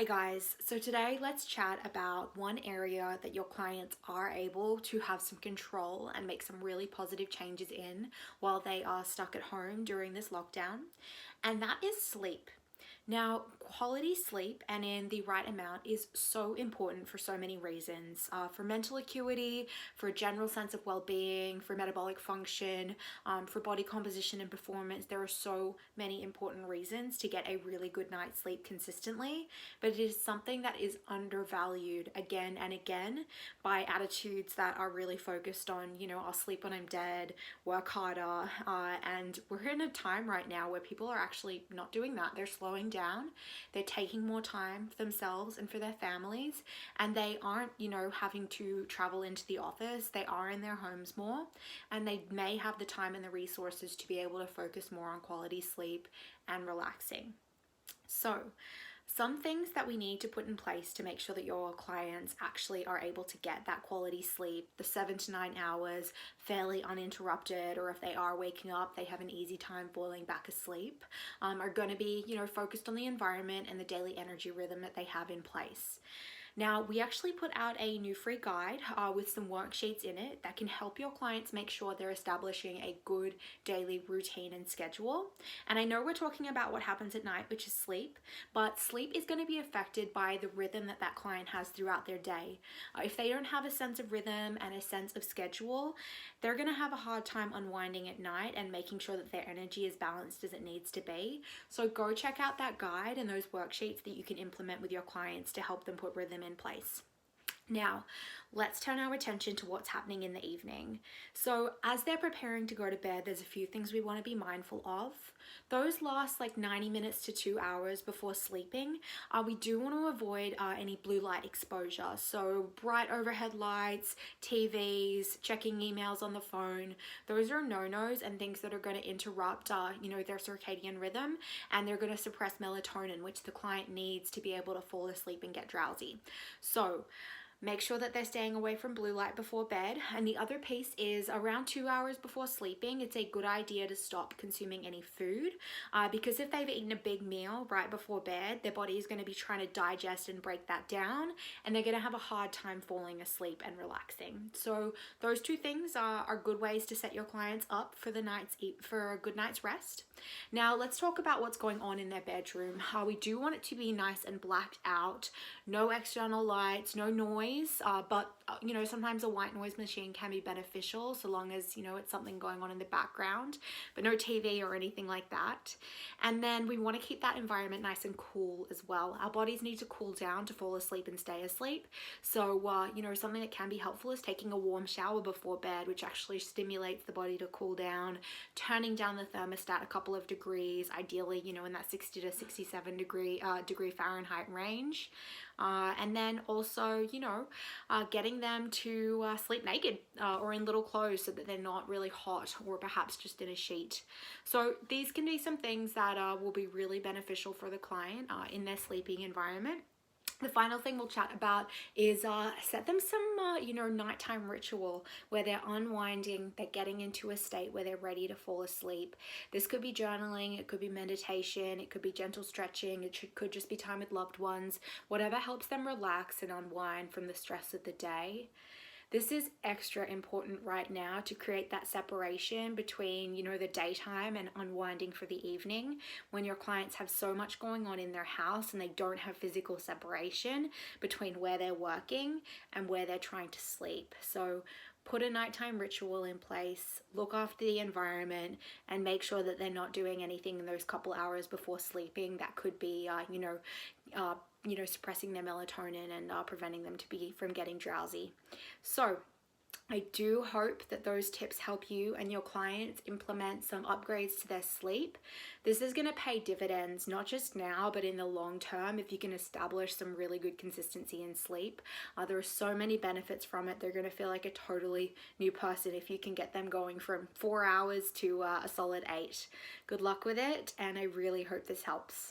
Hey guys, so today let's chat about one area that your clients are able to have some control and make some really positive changes in while they are stuck at home during this lockdown, and that is sleep. Now, quality sleep and in the right amount is so important for so many reasons. For mental acuity, for a general sense of well-being, for metabolic function, for body composition and performance. There are so many important reasons to get a really good night's sleep consistently, but it is something that is undervalued again and again by attitudes that are really focused on, I'll sleep when I'm dead, work harder, and we're in a time right now where people are actually not doing that. They're slowing down, they're taking more time for themselves and for their families, and they aren't, having to travel into the office. They are in their homes more, and they may have the time and the resources to be able to focus more on quality sleep and relaxing. So, some things that we need to put in place to make sure that your clients actually are able to get that quality sleep, the 7 to 9 hours, fairly uninterrupted, or if they are waking up, they have an easy time falling back asleep, are going to be, focused on the environment and the daily energy rhythm that they have in place. Now, we actually put out a new free guide with some worksheets in it that can help your clients make sure they're establishing a good daily routine and schedule. And I know we're talking about what happens at night, which is sleep, but sleep is going to be affected by the rhythm that that client has throughout their day. If they don't have a sense of rhythm and a sense of schedule, they're going to have a hard time unwinding at night and making sure that their energy is balanced as it needs to be. So go check out that guide and those worksheets that you can implement with your clients to help them put rhythm in place. Now, let's turn our attention to what's happening in the evening. So as they're preparing to go to bed, there's a few things we want to be mindful of. Those last like 90 minutes to 2 hours before sleeping, we do want to avoid any blue light exposure. So bright overhead lights, TVs, checking emails on the phone, those are no-nos and things that are going to interrupt, their circadian rhythm, and they're going to suppress melatonin, which the client needs to be able to fall asleep and get drowsy. So make sure that they're staying away from blue light before bed. And the other piece is around 2 hours before sleeping, it's a good idea to stop consuming any food because if they've eaten a big meal right before bed, their body is going to be trying to digest and break that down, and they're going to have a hard time falling asleep and relaxing. So those two things are good ways to set your clients up for for a good night's rest. Now let's talk about what's going on in their bedroom. We do want it to be nice and blacked out, no external lights, no noise, but sometimes a white noise machine can be beneficial so long as it's something going on in the background, but no TV or anything like that. And then we want to keep that environment nice and cool as well. Our bodies need to cool down to fall asleep and stay asleep. So something that can be helpful is taking a warm shower before bed, which actually stimulates the body to cool down, turning down the thermostat a couple of degrees, ideally in that 60 to 67 degree Fahrenheit range. And then also, getting them to sleep naked or in little clothes so that they're not really hot, or perhaps just in a sheet. So these can be some things that will be really beneficial for the client in their sleeping environment. The final thing we'll chat about is set them some, nighttime ritual where they're unwinding, they're getting into a state where they're ready to fall asleep. This could be journaling, it could be meditation, it could be gentle stretching, could just be time with loved ones, whatever helps them relax and unwind from the stress of the day. This is extra important right now to create that separation between, the daytime and unwinding for the evening, when your clients have so much going on in their house and they don't have physical separation between where they're working and where they're trying to sleep. So put a nighttime ritual in place, look after the environment, and make sure that they're not doing anything in those couple hours before sleeping that could be, suppressing their melatonin and preventing them from getting drowsy. So I do hope that those tips help you and your clients implement some upgrades to their sleep. This is going to pay dividends, not just now, but in the long term if you can establish some really good consistency in sleep. There are so many benefits from it. They're going to feel like a totally new person if you can get them going from 4 hours to a solid 8. Good luck with it, and I really hope this helps.